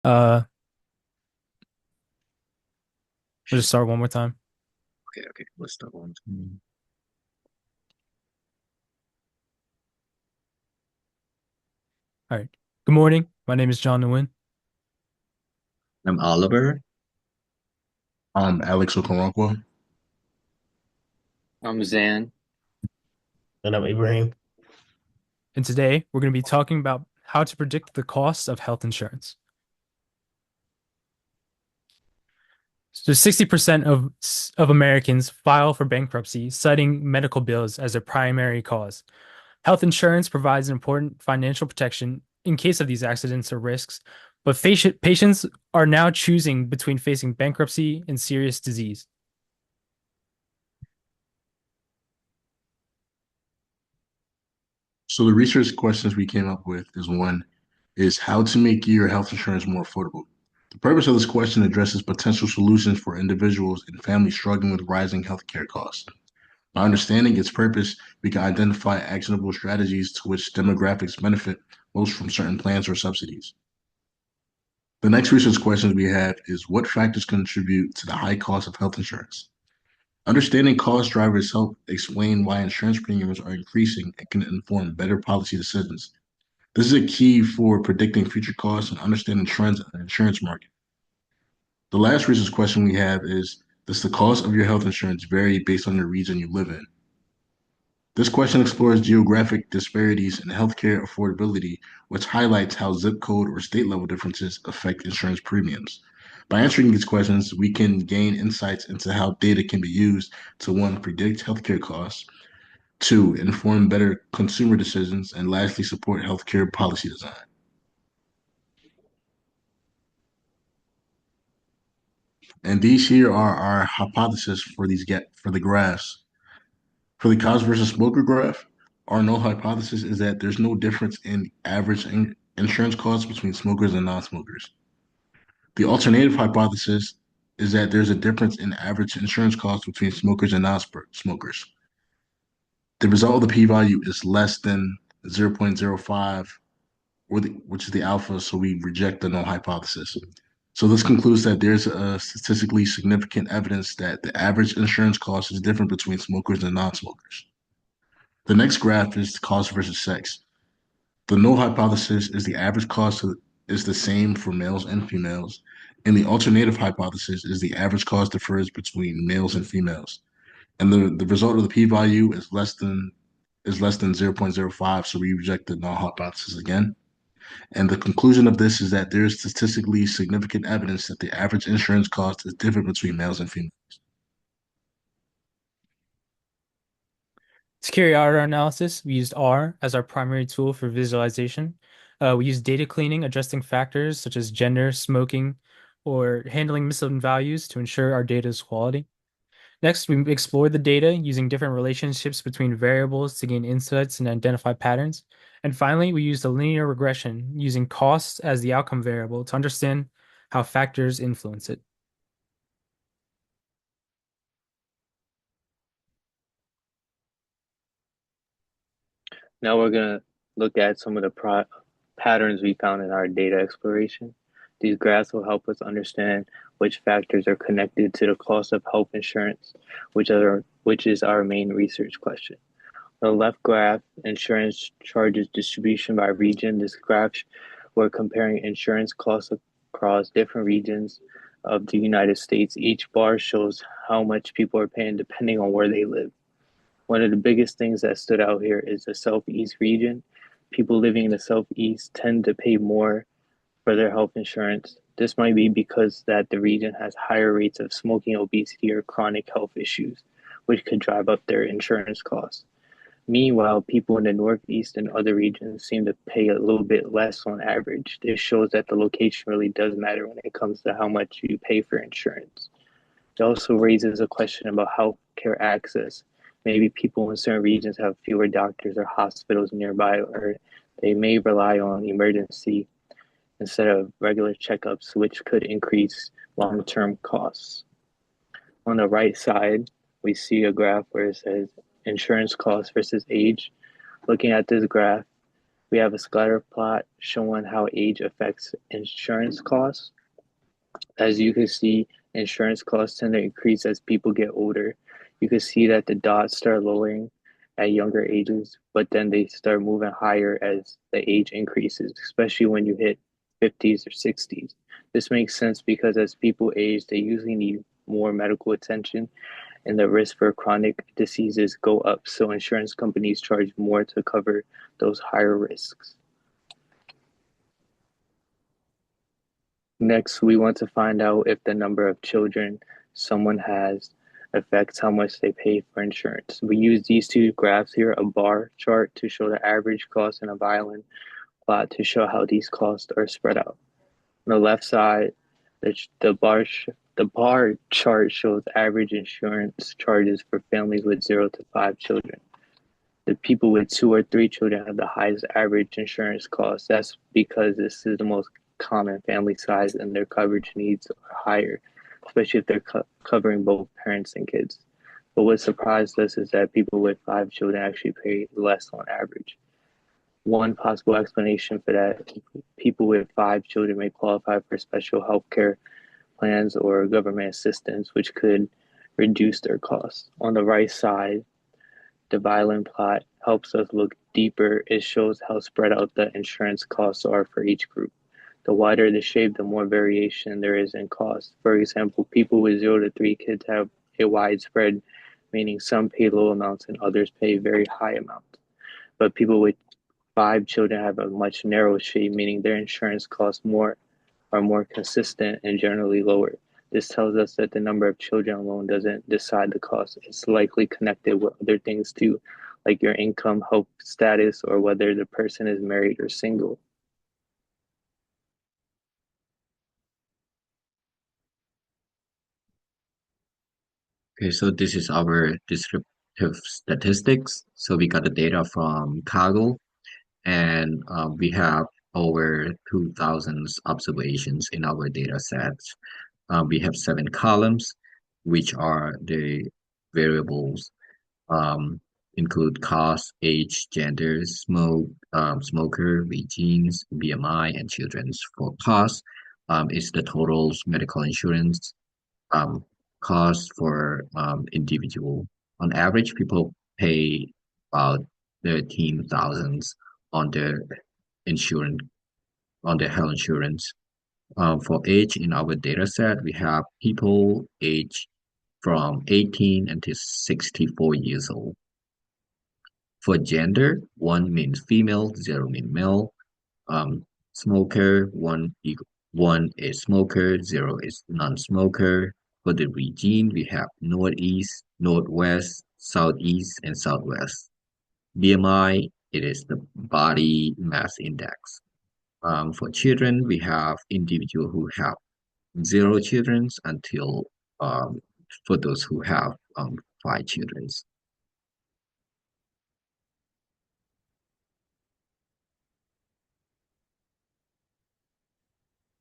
Uh, we'll just start one more time. Okay, okay. Let's start one. All right. Good morning. My name is John Nguyen. I'm Oliver. I'm Alex Okoronkwo. I'm Zan. And I'm Ibrahim. And today we're going to be talking about how to predict the cost of health insurance. So 60% of Americans file for bankruptcy, citing medical bills as their primary cause. Health insurance provides an important financial protection in case of these accidents or risks, but patients are now choosing between facing bankruptcy and serious disease. So the research questions we came up with is how to make your health insurance more affordable. The purpose of this question addresses potential solutions for individuals and families struggling with rising healthcare costs. By understanding its purpose, we can identify actionable strategies to which demographics benefit most from certain plans or subsidies. The next research questions we have is what factors contribute to the high cost of health insurance? Understanding cost drivers help explain why insurance premiums are increasing and can inform better policy decisions. This is a key for predicting future costs and understanding trends in the insurance market. The last research question we have is does the cost of your health insurance vary based on the region you live in? This question explores geographic disparities in healthcare affordability, which highlights how zip code or state level differences affect insurance premiums. By answering these questions, we can gain insights into how data can be used to one, predict healthcare costs, two, inform better consumer decisions, and lastly, support healthcare policy design. And these here are our hypotheses for the graphs. For the cost versus smoker graph, our null hypothesis is that there's no difference in average insurance costs between smokers and non-smokers. The alternative hypothesis is that there's a difference in average insurance costs between smokers and non-smokers. The result of the p-value is less than 0.05, which is the alpha, so we reject the null hypothesis. So this concludes that there's a statistically significant evidence that the average insurance cost is different between smokers and non-smokers. The next graph is cost versus sex. The null hypothesis is the average cost is the same for males and females, and the alternative hypothesis is the average cost differs between males and females. And the result of the p-value is less than 0.05, so we reject the null hypothesis again. And the conclusion of this is that there is statistically significant evidence that the average insurance cost is different between males and females. To carry out our analysis, we used R as our primary tool for visualization. We used data cleaning, adjusting factors such as gender, smoking, or handling misleading values to ensure our data's quality. Next, we explored the data using different relationships between variables to gain insights and identify patterns. And finally, we used a linear regression using costs as the outcome variable to understand how factors influence it. Now we're going to look at some of the patterns we found in our data exploration. These graphs will help us understand which factors are connected to the cost of health insurance, which is our main research question. The left graph, insurance charges distribution by region. This graph, we're comparing insurance costs across different regions of the United States. Each bar shows how much people are paying depending on where they live. One of the biggest things that stood out here is the Southeast region. People living in the Southeast tend to pay more for their health insurance. This might be because that the region has higher rates of smoking, obesity, or chronic health issues, which could drive up their insurance costs. Meanwhile, people in the Northeast and other regions seem to pay a little bit less on average. This shows that the location really does matter when it comes to how much you pay for insurance. It also raises a question about healthcare access. Maybe people in certain regions have fewer doctors or hospitals nearby, or they may rely on emergency instead of regular checkups, which could increase long term costs. On the right side, we see a graph where it says insurance costs versus age. Looking at this graph, We have a scatter plot showing how age affects insurance costs. As you can see, insurance costs tend to increase as people get older. You can see that the dots start lowering at younger ages, but then they start moving higher as the age increases, especially when you hit 50s or 60s. This makes sense because as people age, they usually need more medical attention and the risk for chronic diseases go up. So insurance companies charge more to cover those higher risks. Next, we want to find out if the number of children someone has affects how much they pay for insurance. We use these two graphs here, a bar chart to show the average cost and a violin plot to show how these costs are spread out. On the left side, the bar chart shows average insurance charges for families with 0 to 5 children. The people with 2 or 3 children have the highest average insurance costs. That's because this is the most common family size and their coverage needs are higher, especially if they're covering both parents and kids. But what surprised us is that people with 5 children actually pay less on average. One possible explanation for that, people with 5 children may qualify for special health care plans or government assistance, which could reduce their costs. On the right side, the violin plot helps us look deeper. It shows how spread out the insurance costs are for each group. The wider the shape, the more variation there is in cost. For example, people with 0 to 3 kids have a wide spread, meaning some pay low amounts and others pay very high amounts. But people with 5 children have a much narrower shape, meaning their insurance costs are more consistent and generally lower. This tells us that the number of children alone doesn't decide the cost. It's likely connected with other things too, like your income, health status, or whether the person is married or single. Okay, so this is our descriptive statistics. So we got the data from Kaggle, and we have over 2,000 observations in our data sets. We have 7 columns, which are the variables, um, include cost, age, gender, smoker, genes, BMI, and children's. For cost, is the total medical insurance um, cost for individual. On average, people pay about 13,000 on their insurance, on their health insurance. For age in our data set, we have people age from 18 until 64 years old. For gender, 1 means female, 0 means male. Smoker, one is smoker, 0 is non-smoker. For the region, we have northeast, northwest, southeast, and southwest. BMI, it is the body mass index. For children, we have individual who have 0 children until um, for those who have 5 children.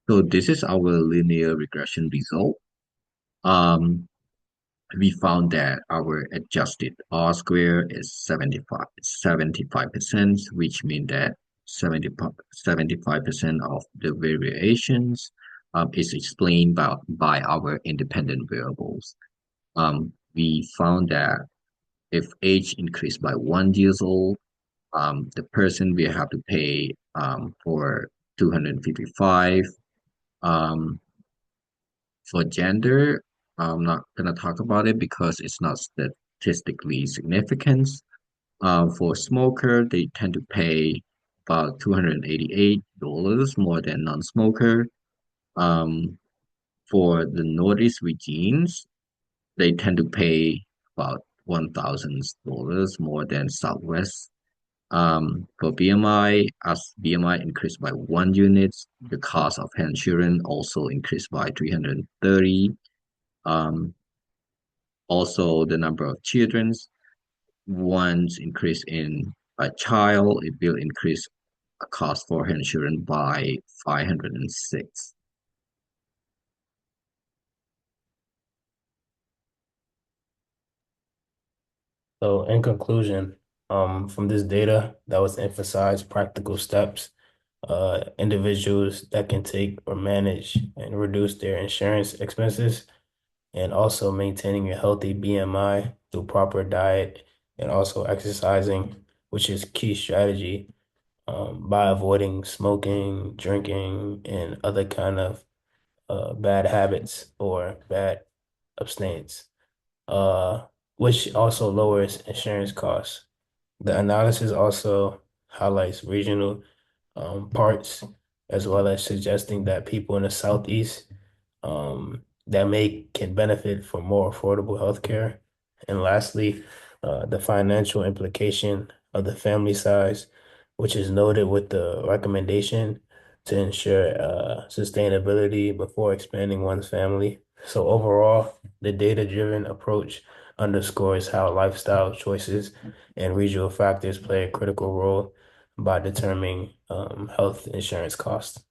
So this is our linear regression result. Um, we found that our adjusted R square is 75%, which means that 75% of the variations is explained by our independent variables. We found that if age increased by 1 years old, the person will have to pay for 255. Um, for gender, I'm not gonna talk about it because it's not statistically significant. For smoker, they tend to pay about $288 more than non-smoker. Um, for the Northeast regions, they tend to pay about $1,000 more than Southwest. For BMI, as BMI increased by 1 unit, the cost of health insurance also increased by 330. Um, Also, the number of children, once increase in a child, it will increase a cost for health insurance by 506. So in conclusion, From this data that was emphasized practical steps individuals that can take or manage and reduce their insurance expenses, and also maintaining a healthy BMI through proper diet and also exercising, which is key strategy by avoiding smoking, drinking, and other kind of bad habits or bad abstinence, uh, which also lowers insurance costs. The analysis also highlights regional parts, as well as suggesting that people in the Southeast that may can benefit from more affordable healthcare. And lastly, the financial implication of the family size, which is noted with the recommendation to ensure sustainability before expanding one's family. So overall, the data-driven approach underscores how lifestyle choices and regional factors play a critical role by determining health insurance costs.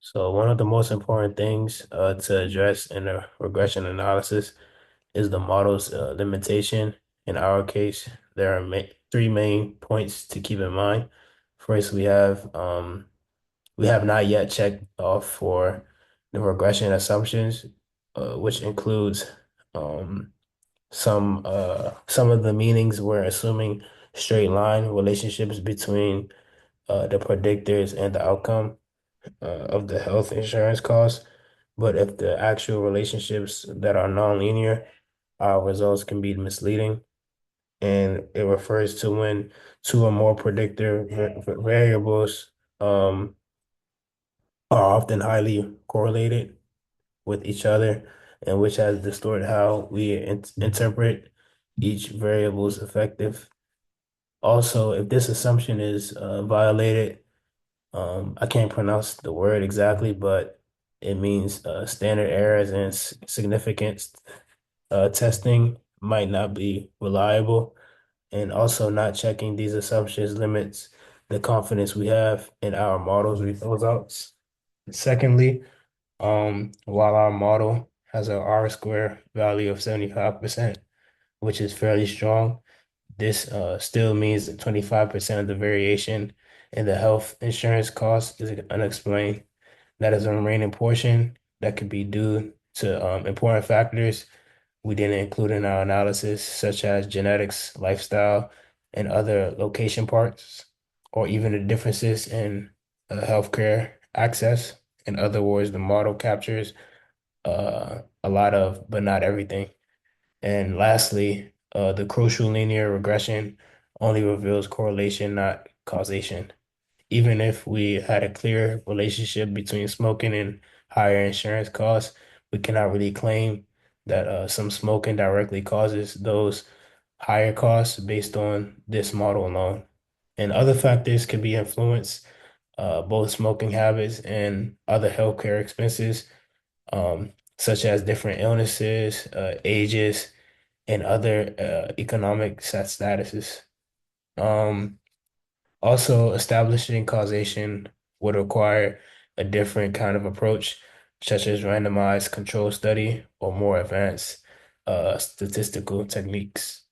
So one of the most important things to address in a regression analysis is the model's limitation. In our case, there are ma three main points to keep in mind. First, we have not yet checked off for the regression assumptions, which includes um, some of the meanings we're assuming straight line relationships between the predictors and the outcome of the health insurance costs. But if the actual relationships that are nonlinear, our results can be misleading. And it refers to when two or more predictor variables are often highly correlated with each other, and which has distorted how we interpret each variable's effective. Also, if this assumption is violated, I can't pronounce the word exactly, but it means standard errors and significance testing might not be reliable, and also not checking these assumptions limits the confidence we have in our models results. Secondly, while our model has a R square value of 75%, which is fairly strong, this still means that 25% of the variation in the health insurance cost is unexplained. That is a remaining portion that could be due to important factors we didn't include in our analysis, such as genetics, lifestyle, and other location parts, or even the differences in healthcare access. In other words, the model captures a lot of, but not everything. And lastly, the crucial linear regression only reveals correlation, not causation. Even if we had a clear relationship between smoking and higher insurance costs, we cannot really claim that some smoking directly causes those higher costs based on this model alone. And other factors could be influenced, both smoking habits and other healthcare expenses, such as different illnesses, ages, and other economic statuses. Um, Also, establishing causation would require a different kind of approach, such as randomized control study or more advanced statistical techniques.